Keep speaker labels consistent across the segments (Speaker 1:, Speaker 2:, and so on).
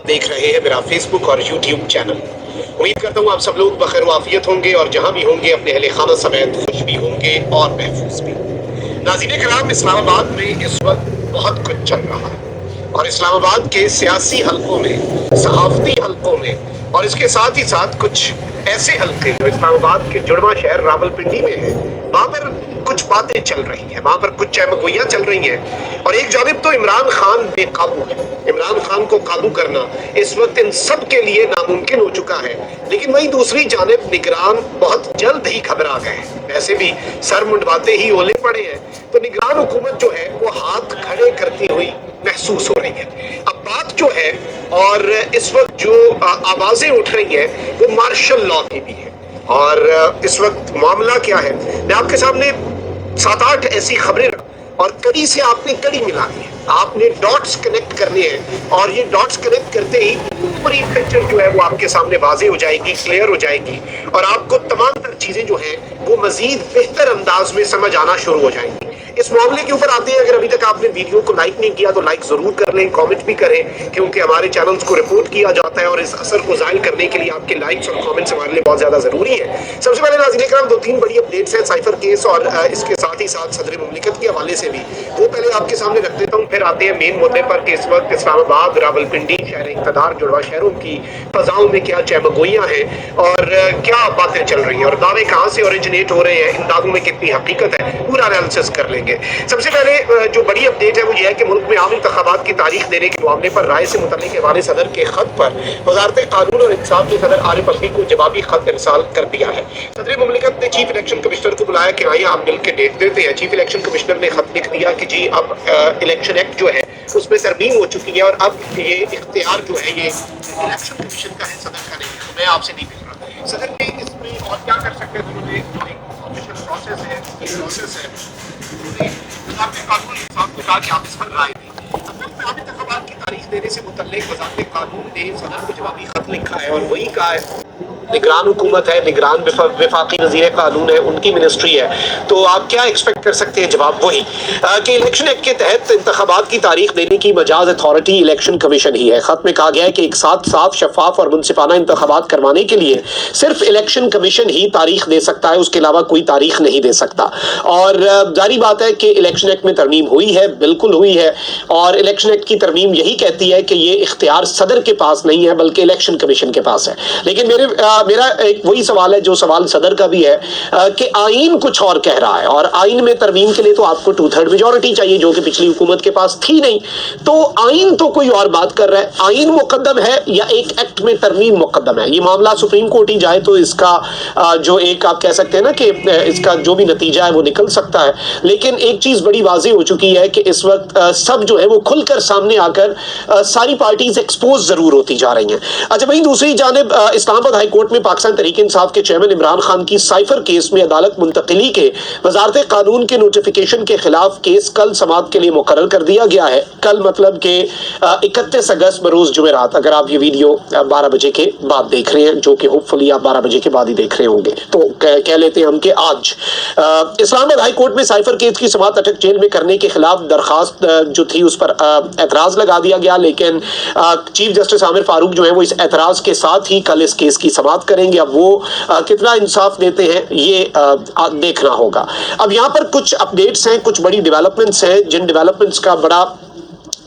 Speaker 1: आप देख रहे हैं मेरा फेसबुक और यूट्यूब चैनल। उम्मीद करता हूँ आप सब लोग बखैर वाफियत होंगे और जहाँ भी होंगे अपने अहले खाना समेत खुश भी होंगे और महफूज भी। नाज़रीन किराम, इस्लामाबाद में इस वक्त बहुत कुछ चल रहा है और इस्लामाबाद के सियासी हलकों में, सहाफती हलकों में और इसके साथ ही साथ कुछ ऐसे हलके जो इस्लामाबाद के जुड़वा शहर रावलपिंडी में है, वहाँ पर कुछ बातें चल रही हैं, वहाँ पर कुछ चहमगोइयाँ चल रही हैं। और एक जानिब तो इमरान खान बेकाबू है, इमरान खान को काबू करना इस वक्त इन सब के लिए नामुमकिन हो चुका है, लेकिन वहीं दूसरी जानिब निगरान बहुत जल्द ही घबरा गए। वैसे भी सर मुंडवाते ही ओले पड़े हैं, तो निगरान हुकूमत जो है वो हाथ खड़े करती हुई महसूस हो रही है। अब बात जो है और इस वक्त जो आवाजें उठ रही हैं वो मार्शल लॉ की भी है। और इस वक्त मामला क्या है, मैं आपके सामने 7-8 ऐसी खबरें और कड़ी से आपने कड़ी मिलानी है, आपने डॉट्स कनेक्ट करने हैं और ये डॉट्स कनेक्ट करते ही पूरी पिक्चर जो है वो आपके सामने वाज़ेह हो जाएगी, क्लियर हो जाएगी और आपको तमाम तर चीज़ें जो हैं वो मज़ीद बेहतर अंदाज में समझ आना शुरू हो जाएंगी। इस मामले के ऊपर आते हैं। अगर अभी तक आपने वीडियो को लाइक नहीं किया तो लाइक जरूर कर लें, कमेंट भी करें, क्योंकि हमारे चैनल्स को रिपोर्ट किया जाता है और इस असर को ज़ाहिर करने के लिए आपके लाइक्स और कमेंट्स हमारे लिए बहुत ज़्यादा ज़रूरी है। सबसे पहले नाज़रीन किराम 2-3 बड़ी अपडेट्स हैं साइफर केस और इसके साथ ही साथ सदर मुमलिकत के हवाले से भी, वो पहले आपके सामने रख देता हूँ, फिर आते हैं मेन मुद्दे पर कि इस वक्त इस्लामाबाद, रावलपिंडी, शहर इक़्तिदार, जुड़वा शहरों की फ़ज़ाओं में क्या चहमगोइयाँ हैं और क्या बातें चल रही हैं और दावे कहाँ से ओरिजिनेट हो रहे हैं, इन दावों में कितनी हकीकत है, पूरा एनालिसिस कर लेंगे। सबसे पहले जो बड़ी अपडेट है वो ये है कि मुल्क में आम इंतखाबात की तारीख देने के मामले पर राय से मुतल्लिक ऐवान सदर के खत पर वज़ारत कानून और इंसाफ के सदर आरिफ अलवी को जवाबी खत इरसाल कर दिया है। सदर मुमलिकत ने चीफ इलेक्शन कमिश्नर को बुलाया कि आइए आप मिल के डेट देते हैं। चीफ इलेक्शन कमिश्नर ने खत लिख दिया कि जी अब इलेक्शन एक्ट जो है उसमें तरमीम हो चुकी है और अब ये इख्तियार जो है ये इलेक्शन कमीशन का है, सदर का नहीं। तो मैं आपसे नहीं मिल रहा, सदर ने इसमें और क्या कर सकते हैं, उन्होंने जो एक ऑफिशियल प्रोसेस है, प्रोसेस है, वज़ारत कानून इंसाफ को कहा कि आप इस पर राय दें। आम इंतखाबात की तारीख देने से मुतल्लिक वज़ारत कानून ने सदर को जवाबी खत लिखा है और वही कहा है निगरान हुकूमत है, निगरान वफाकी वज़ीर कानून है, उनकी मिनिस्ट्री है, तो आप क्या एक्सपेक्ट कर सकते हैं? जवाब वही कि इलेक्शन एक्ट के तहत इंतखाबात की तारीख देने की मजाज अथॉरिटी इलेक्शन कमीशन ही है। खत में कहा गया है कि एक साथ साफ, शफाफ और मुनसिफाना इंतखाबात करवाने के लिए सिर्फ इलेक्शन कमीशन ही तारीख दे सकता है, उसके अलावा कोई तारीख नहीं दे सकता। और जारी बात है कि इलेक्शन एक्ट में तरमीम हुई है, बिल्कुल हुई है, और इलेक्शन एक्ट की तरमीम यही कहती है कि ये इख्तियार सदर के पास नहीं है बल्कि इलेक्शन कमीशन के पास है। लेकिन मेरा एक वही सवाल है जो सवाल सदर का भी है कि आईन कुछ और कह रहा है और आईन में तरमीम के लिए तो आपको 2/3 मेजॉरिटी चाहिए, जो कि पिछली हुकूमत के पास थी नहीं। तो आईन तो कोई और बात कर रहा है, आईन मुकद्दम है या एक एक्ट में तरमीम मुकद्दम है? ये मामला सुप्रीम कोर्ट ही जाए तो इसका जो एक आप कह सकते हैं ना कि इसका जो भी नतीजा है वो निकल सकता है। लेकिन एक चीज बड़ी वाज़ेह हो चुकी है कि इस वक्त सब जो है वो खुलकर सामने आकर सारी पार्टीज एक्सपोज जरूर होती जा रही हैं। अच्छा, वहीं दूसरी जानिब इस्लामाबाद हाई कोर्ट में पाकिस्तान तहरीक इंसाफ के चेयरमैन इमरान खान की साइफर केस में अदालत मुंतकिली के वज़ारत कानून के नोटिफिकेशन के खिलाफ केस कल समाअत के लिए मुकर्रर कर दिया गया है। कल मतलब कि 31 अगस्त बरोज जुमेरात, अगर आप ये वीडियो 12 बजे के बाद देख रहे हैं, जो कि होपफुली आप 12 बजे के बाद ही देख रहे होंगे, तो कह लेते हैं हम कि आज इस्लामाबाद हाई कोर्ट में साइफर केस की समाअत अटक जेल में करने के खिलाफ दरखास्त जो थी उस पर एतराज लगा दिया गया। लेकिन चीफ जस्टिस आमिर फारूक जो है वो इस एतराज के साथ ही कल इस केस की समाअत करेंगे। अब वो कितना इंसाफ देते हैं ये देखना होगा। अब यहाँ पर कुछ अपडेट्स हैं, कुछ बड़ी डेवलपमेंट्स हैं, जिन डेवलपमेंट्स का बड़ा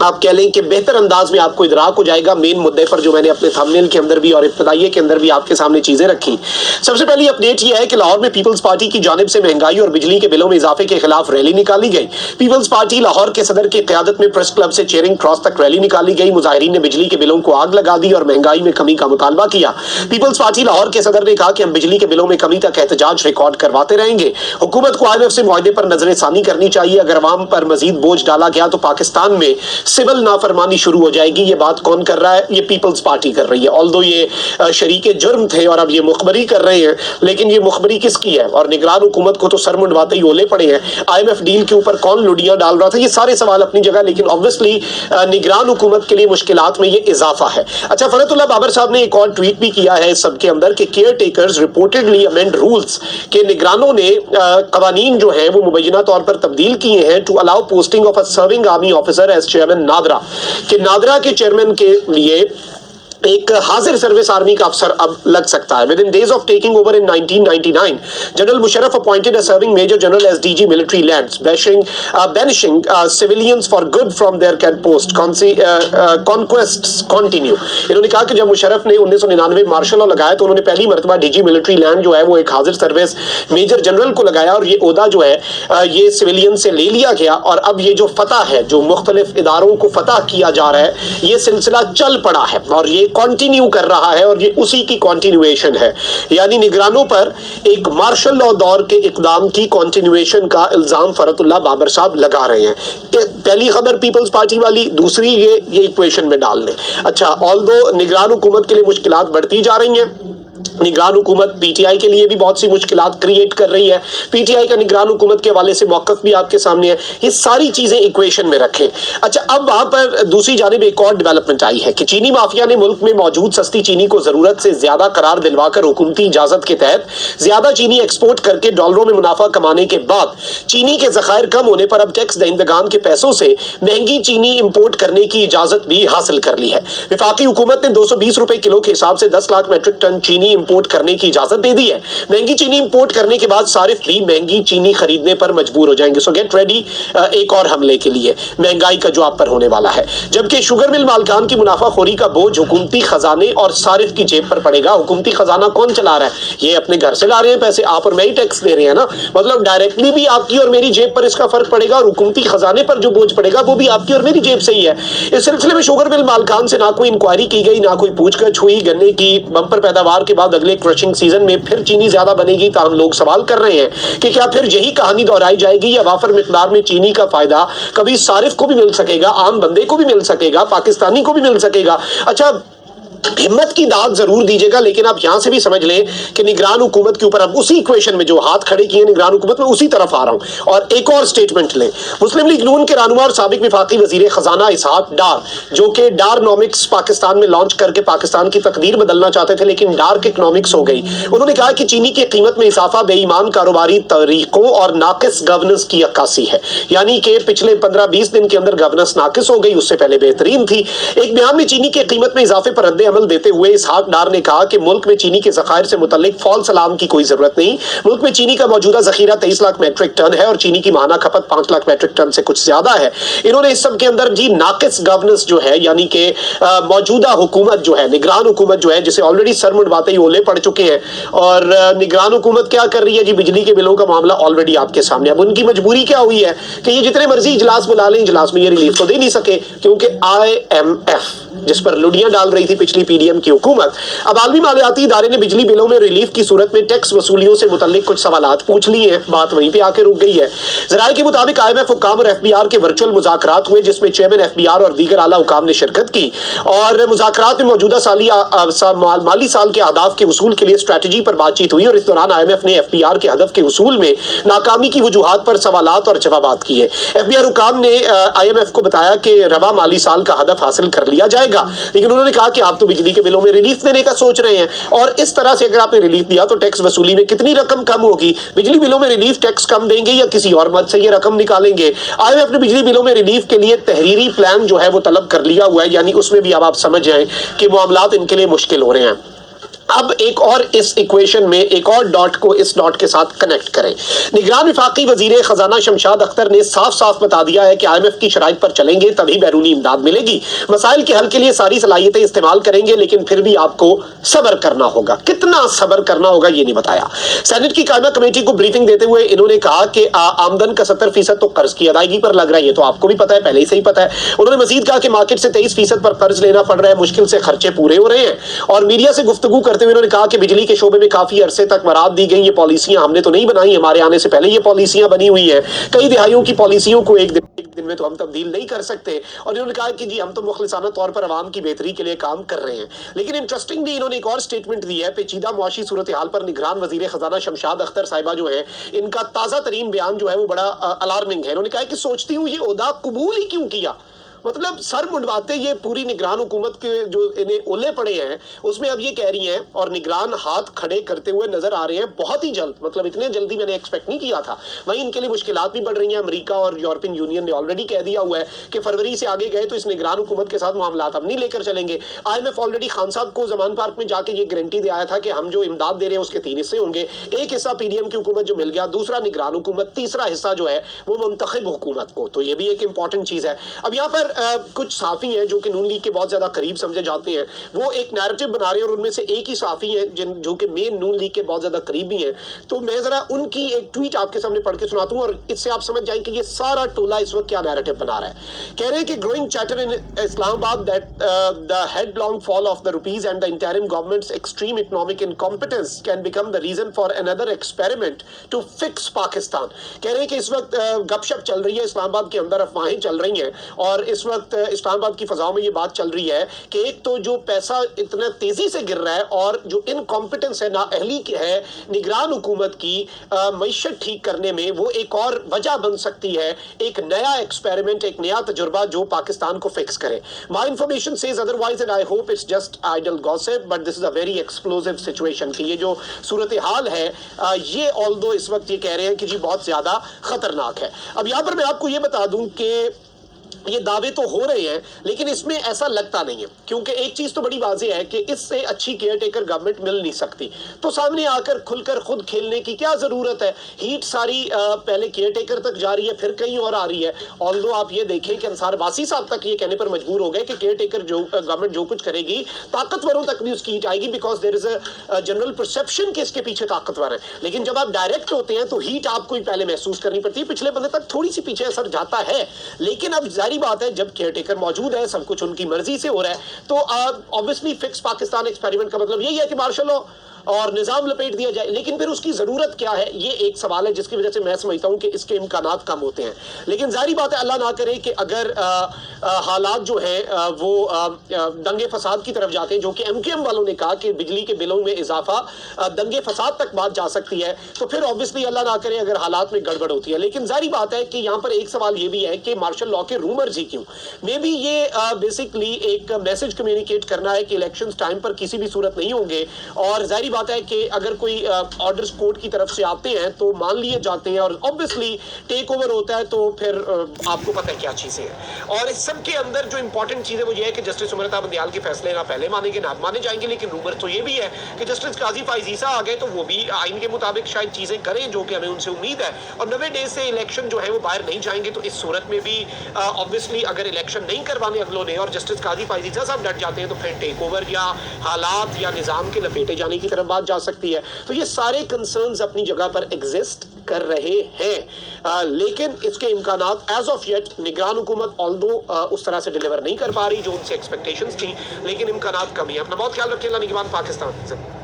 Speaker 1: आप कह लें कि बेहतर अंदाज में आपको इदराक हो जाएगा मेन मुद्दे पर, जो मैंने अपने थंबनेल के अंदर भी और इब्तिदाइये के अंदर भी आपके सामने चीजें रखी। सबसे पहली अपडेट यह है कि लाहौर में पीपल्स पार्टी की जानिब से महंगाई और बिजली के बिलों में इजाफे के खिलाफ रैली निकाली गई। पीपल्स पार्टी लाहौर के सदर की क़यादत में प्रेस क्लब से चेयरिंग क्रॉस तक रैली निकाली गई। मुजाहिरीन ने बिजली के बिलों को आग लगा दी और महंगाई में कमी का मुतालबा किया। पीपल्स पार्टी लाहौर के सदर ने कहा कि हम बिजली के बिलों में कमी तक एहतजाज रिकॉर्ड करवाते रहेंगे। हुकूमत को IMF से मुआहदे पर नजरसानी करनी चाहिए। अगर अवाम पर मजीद बोझ डाला गया तो पाकिस्तान में सिविल नाफरमानी शुरू हो जाएगी। ये बात कौन कर रहा है? ये पीपल्स पार्टी कर रही है। ऑल्दो ये शरीके जुर्म थे और अब ये मुखबरी कर रहे हैं, लेकिन ये मुखबरी किसकी है? और निगरान हुकूमत को तो सर मुंडवाते ही ओले पड़े हैं। IMF डील के ऊपर कौन लुडियां डाल रहा था? ये सारे सवाल अपनी जगह, लेकिन ऑब्वियसली निगरान हुकूमत के लिए मुश्किलात में ये इजाफा है। अच्छा, फरहतुल्लाह बाबर साहब ने एक और ट्वीट भी किया है सबके अंदर कि care takers reportedly amend rules, के निगरानों ने कवानीन जो है वो मुबैना तौर पर तब्दील किए हैं to allow posting of a serving army officer as chairman NADRA, कि नादरा के चेयरमैन के लिए ایک حاضر سروس آرمی کا افسر اب لگ سکتا ہے. Within days of taking over in 1999, General Musharraf appointed a serving Major General as DG Military Lands, banishing civilians for good from their post. Conquests continue. انہوں نے کہا کہ جب مشرف نے 1999 مارشل لا لگایا تو انہوں نے پہلی مرتبہ ڈی جی ملٹری لینڈ جو ہے وہ ایک حاضر سروس میجر جنرل کو لگایا، اور یہ عہدہ جو ہے یہ سویلین سے لے لیا گیا، اور اب یہ جو فتح ہے، جو مختلف اداروں کو فتح کیا جا رہا ہے، یہ سلسلہ چل پڑا ہے اور یہ کنٹینیو کر رہا ہے، اور یہ اسی کی کنٹینیویشن ہے. یعنی نگرانوں پر ایک مارشل لا دور کے اقدام کی کنٹینیویشن کا الزام فرت اللہ بابر صاحب لگا رہے ہیں. پہلی خبر پیپلز پارٹی والی، دوسری یہ ایکویشن میں ڈال لیں. اچھا، آلدو نگران حکومت کے لیے مشکلات بڑھتی جا رہی ہیں. نگران حکومت پی ٹی آئی کے لیے بھی بہت سی مشکلات کریٹ کر رہی ہے. پی ٹی آئی کا نگران حکومت کے حوالے سے موقف بھی آپ کے سامنے ہے. یہ ساری چیزیں ایکویشن میں رکھیں. اچھا، اب وہاں پر دوسری جانب ایک اور ڈیولپمنٹ آئی ہے کہ چینی مافیا نے ملک میں موجود سستی چینی کو ضرورت سے زیادہ قرار دلوا کر حکومتی اجازت کے تحت زیادہ چینی ایکسپورٹ کر کے ڈالروں میں منافع کمانے کے بعد چینی کے ذخائر کم ہونے پر اب ٹیکس دہندگان کے پیسوں سے مہنگی چینی امپورٹ کرنے کی اجازت بھی حاصل کر لی ہے. وفاقی حکومت نے 220 روپے کلو کے حساب سے 10 لاکھ میٹرک ٹن چینی امپورٹ کرنے کی اجازت دے دی ہے. مہنگی چینی امپورٹ کرنے کے بعد صارف بھی مہنگی چینی خریدنے پر مجبور ہو جائیں گے. سو گیٹ ریڈی ایک اور حملے کے لیے مہنگائی کا جو آپ پر ہونے والا ہے. جبکہ شوگر مل مالکان کی منافع خوری کا بوجھ حکومتی خزانے اور صارف کی جیب پر پڑے گا. حکومتی خزانہ کون چلا رہا ہے؟ یہ اپنے گھر سے لا رہے ہیں پیسے، آپ اور میں ہی ٹیکس دے رہے ہیں نا. مطلب ڈائریکٹلی بھی آپ کی اور میری جیب پر اس کا فرق پڑے گا، اور حکومتی خزانے پر جو بوجھ پڑے گا وہ بھی آپ کی اور میری جیب سے ہی ہے. اس سلسلے میں شوگر مل مالکان سے نہ کوئی انکوائری کی گئی، نہ کوئی پوچھ گچھ ہوئی. گنے کی بمپر پیداوار کے بعد اگلے کرشنگ سیزن میں پھر چینی زیادہ بنے گی. تاہم لوگ سوال کر رہے ہیں کہ کیا پھر یہی کہانی دہرائی جائے گی، یا وافر مقدار میں چینی کا فائدہ کبھی صارف کو بھی مل سکے گا، عام بندے کو بھی مل سکے گا، پاکستانی کو بھی مل سکے گا. اچھا، ہمت کی داد ضرور دیجیے گا، لیکن آپ یہاں سے بھی سمجھ لیں کہ نگران حکومت کے اوپر اب اسی ایکویشن میں جو ہاتھ کھڑے کیے نگران حکومت میں، اسی طرف آ رہا ہوں. اور ایک اور سٹیٹمنٹ لیں. مسلم لیگ نون کے رہنما اور سابق وفاقی وزیر خزانہ اسحاق ڈار، جو کہ ڈار نومکس پاکستان میں لانچ کر کے پاکستان کی تقدیر بدلنا چاہتے تھے، لیکن ڈارک اکنامکس ہو گئی. انہوں نے کہا کہ چینی کی قیمت میں اضافہ بے ایمان کاروباری طریقوں اور ناقص گورننس کی عکاسی ہے. یعنی کہ پچھلے 15-20 دن کے اندر گورننس ناقص ہو گئی، اس سے پہلے بہترین تھی. ایک بیان میں چینی کی قیمت میں اضافے پر رد عمل دیتے ہوئے اسحاق ڈار نے کہا کہ ملک میں چینی کے ذخائر سے متعلق فالس الارم کی کوئی ضرورت نہیں. ملک میں چینی کا موجودہ ذخیرہ 23 لاکھ میٹرک ٹن ہے، اور چینی کی ماہانہ کھپت 5 لاکھ میٹرک ٹن سے کچھ زیادہ ہے. انہوں نے اس سب کے اندر ناقص گورننس جو ہے، یعنی کہ موجودہ حکومت جو ہے، نگران حکومت جو ہے، جسے آلریڈی سر منڈواتے ہی اولے پڑ چکے ہیں. اور نگران حکومت کیا کر رہی ہے جی؟ بجلی کے بلوں کا معاملہ آلریڈی آپ کے سامنے. اب ان کی مجبوری کیا ہوئی ہے کہ یہ جتنے مرضی اجلاس بلا لیں، اجلاس میں یہ ریلیف تو دے نہیں سکے، کیونکہ IMF جس پر لڈیاں ڈال رہی تھی پچھلی پی ڈی ایم کی حکومت، اب عالمی مالیاتی ادارے نے بجلی بلوں میں ریلیف کی صورت میں ٹیکس وصولیوں سے متعلق کچھ سوالات پوچھ لیے ہیں. بات وہیں پہ آ کے رک گئی ہے. ذرائع کے مطابق IMF حکام اور FBR کے ورچوئل مذاکرات ہوئے، جس میں چیئرمین FBR اور دیگر اعلیٰ حکام نے شرکت کی. اور مذاکرات میں موجودہ مالی سال کے اہداف کے حصول کے لیے اسٹریٹجی پر بات چیت ہوئی، اور اس دوران IMF نے FBR کے ہدف کے حصول میں ناکامی کی وجوہات پر سوالات اور جوابات کیے. FBR حکام نے IMF کو بتایا کہ رواں مالی سال کا ہدف حاصل کر لیا جائے گا، لیکن انہوں نے کہا کہ آپ تو بجلی کے بلوں میں ریلیف دینے کا سوچ رہے ہیں، اور اس طرح سے اگر آپ نے ریلیف دیا تو ٹیکس وصولی میں کتنی رقم کم ہوگی؟ بجلی بلوں میں ریلیف ٹیکس کم دیں گے یا کسی اور مد سے یہ رقم نکالیں گے؟ IMF نے بجلی بلوں میں ریلیف کے لیے تحریری پلان جو ہے وہ طلب کر لیا ہوا ہے. یعنی اس میں بھی اب آپ سمجھ جائیں کہ معاملات ان کے لیے مشکل ہو رہے ہیں. اب ایک اور اس ایکویشن میں ایک اور ڈاٹ کو اس ڈاٹ کے ساتھ کنیکٹ کریں. نگران وفاقی وزیر خزانہ شمشاد اختر نے صاف صاف بتا دیا ہے کہ IMF کی شرائط پر چلیں گے تبھی بیرونی امداد ملے گی. مسائل کے حل کے لیے ساری صلاحیتیں استعمال کریں گے، لیکن پھر بھی آپ کو صبر کرنا ہوگا. کتنا صبر کرنا ہوگا یہ نہیں بتایا. سینٹ کی قائمہ کمیٹی کو بریفنگ دیتے ہوئے انہوں نے کہا کہ آمدن کا 70% تو قرض کی ادائیگی پر لگ رہا ہے. یہ تو آپ کو بھی پتا ہے، پہلے ہی سے ہی پتا ہے. انہوں نے مزید کہا کہ مارکیٹ سے 23% پر قرض لینا پڑ رہا ہے، مشکل سے خرچے پورے ہو رہے ہیں. اور میڈیا سے گفتگو کرتے ہوئے انہوں نے کہا کہ بجلی کے شعبے میں کافی عرصے تک مراد دی گئی. یہ پالیسیاں ہم نے تو نہیں بنائی، ہمارے آنے سے پہلے یہ پالیسیاں بنی ہوئی ہیں. کئی دہائیوں کی پالیسیوں کو ایک دن میں تو ہم تبدیل نہیں کر سکتے. اور انہوں نے کہا کہ جی ہم تو مخلصانہ طور پر عوام کی بہتری کے لیے کام کر رہے ہیں. لیکن انٹرسٹنگلی انہوں نے ایک اور سٹیٹمنٹ دی ہے. پیچیدہ معاشی صورتحال پر نگران وزیر خزانہ شمشاد اختر صاحبہ جو ہے، ان کا تازہ ترین بیان جو ہے وہ بڑا الارمنگ ہے. انہوں نے کہا کہ سوچتی ہوں یہ عہدہ قبول ہی کیوں کیا. मतलब सर मुंडवाते ये पूरी निगरान हुकूमत के जो इन्हें ओले पड़े हैं उसमें अब ये कह रही हैं और निगरान हाथ खड़े करते हुए नजर आ रहे हैं बहुत ही जल्द, मतलब इतने जल्दी मैंने एक्सपेक्ट नहीं किया था। वहीं इनके लिए मुश्किलात भी बढ़ रही हैं। अमेरिका और यूरोपियन यूनियन ने ऑलरेडी कह दिया हुआ है कि फरवरी से आगे गए तो इस निगरान हुकूमत के साथ मामलात अब नहीं लेकर चलेंगे। IMF ऑलरेडी खान साहब को जमान पार्क में जाके ये गारंटी दे आया था कि हम जो इमदाद दे रहे हैं उसके 3 हिस्से होंगे, एक हिस्सा PDM की हुकूमत जो मिल गया, दूसरा निगरान हुकूमत, तीसरा हिस्सा जो है वो मुंतखब हुकूमत को। तो ये भी एक इंपॉर्टेंट चीज है। अब यहाँ पर कुछ साफी हैं जो कि नून लीग के बहुत ज्यादा करीब समझे जाते हैं, वो एक नैरेटिव बना रहे हैं और उनमें से एक ही साफी है जो कि मेन नून लीग के बहुत ज्यादा करीबी हैं। तो मैं जरा उनकी एक ट्वीट आपके सामने पढ़ के सुनाता हूं और इससे आप समझ जाएंगे कि ये सारा टोला इस वक्त क्या नैरेटिव बना रहा है। कह रहे हैं कि growing chatter in Islamabad that the headlong fall of the rupees and the interim government's extreme economic incompetence can become the reason for another experiment to fix Pakistan. कह रहे हैं कि इस वक्त गपशप चल रही है, इस्लामाबाद के अंदर अफवाहें चल रही हैं और इस वक्त इस्लामाबाद की फजाओं में ये बात चल रही है कि एक तो जो पैसा इतना तेजी से गिर रहा है और जो इनकॉम्पिटेंस है, नाअहली है निगरान हुकूमत की मईशत ठीक करने में, वो एक और वजह बन सकती है, एक नया एक्सपेरिमेंट, एक नया तजुर्बा जो पाकिस्तान को फिक्स करे। My information says otherwise and I hope it's just idle gossip but this is a very explosive situation कि ये जो सूरत हाल है ये ऑल्दो इस वक्त ये कह रहे हैं कि जी बहुत ज्यादा खतरनाक है। अब यहां पर मैं आपको ये बता दूं कि ये दावे तो हो रहे हैं लेकिन इसमें ऐसा लगता नहीं है, क्योंकि एक चीज तो बड़ी वाज़ेह है कि इससे अच्छी केयर टेकर गवर्नमेंट मिल नहीं सकती। तो सामने आकर खुलकर खुद खेलने की क्या जरूरत है? हीट सारी पहले केयर टेकर तक जा रही है फिर कहीं और आ रही है। ऑल्दो आप ये देखें कि अंसार वासी साहब तक ये कहने पर मजबूर हो गए कि केयर टेकर जो गवर्नमेंट जो कुछ करेगी ताकतवरों तक भी उसकी हीट आएगी, because there is a general perception कि इसके पीछे ताकतवर है। लेकिन जब आप डायरेक्ट होते हैं तो हीट आपको ही पहले महसूस करनी पड़ती है, पिछले बंदे तक थोड़ी सी पीछे असर जाता है। लेकिन अब जारी बात है जब केयर टेकर मौजूद है, सब कुछ उनकी मर्जी से हो रहा है, तो ऑब्वियसली फिक्स पाकिस्तान एक्सपेरिमेंट का मतलब यही है कि मार्शल लॉ और निजाम लपेट दिया जाए। लेकिन फिर उसकी जरूरत क्या है, ये एक सवाल है जिसकी वजह से मैं समझता हूं कि इसके इम्कानात कम होते हैं। लेकिन जारी बात है अल्लाह ना करे कि अगर हालात जो है वो दंगे फसाद की तरफ जाते हैं, जो कि MKM वालों ने कहा कि बिजली के बिलों में इजाफा दंगे फसाद तक बात जा सकती है, तो फिर ऑब्वियसली अल्लाह ना करे अगर हालात में गड़बड़ होती है। लेकिन जारी बात है कि यहाँ पर एक सवाल ये भी है कि मार्शल लॉ के रूमर्स ही क्यों? मे बी ये बेसिकली एक मैसेज कम्युनिकेट करना है कि इलेक्शन टाइम पर किसी भी सूरत नहीं होंगे, और जारी बात है कि अगर कोई ऑर्डर्स कोर्ट की तरफ से आते हैं तो मान लिए जाते हैं, और ऑब्वियसली टेक ओवर होता है तो फिर आपको पता है क्या चीजें हैं। और इस सब के अंदर जो इंपॉर्टेंट चीज है वो ये है कि जस्टिस उमरता बंदियाल के फैसले ना पहले मानेंगे ना माने जाएंगे। लेकिन रूमर तो ये भी है कि जस्टिस काजी फाइज ईसा आ गए तो वो भी आइन के मुताबिक शायद चीजें करें, जो कि हमें उनसे उम्मीद है। और 90 डेज से इलेक्शन जो है वो बाहर नहीं जाएंगे, तो इस सूरत में भी ऑब्वियसली अगर इलेक्शन नहीं करवाने अगलों ने और जस्टिस काजी फाइज ईसा साहब डट जाते हैं तो फिर टेक ओवर या हालात या निजाम के लपेटे जाने की तरफ बात जा सकती है। तो ये सारे कंसर्न्स अपनी जगह पर एग्जिस्ट कर रहे हैं, लेकिन इसके इम्कानात एज ऑफ येट निगरान हुकूमत ऑल्दो उस तरह से डिलीवर नहीं कर पा रही जो उनसे एक्सपेक्टेशंस थी, लेकिन इम्कानात कम ही है। अपना बहुत ख्याल रखिए। निगरान पाकिस्तान।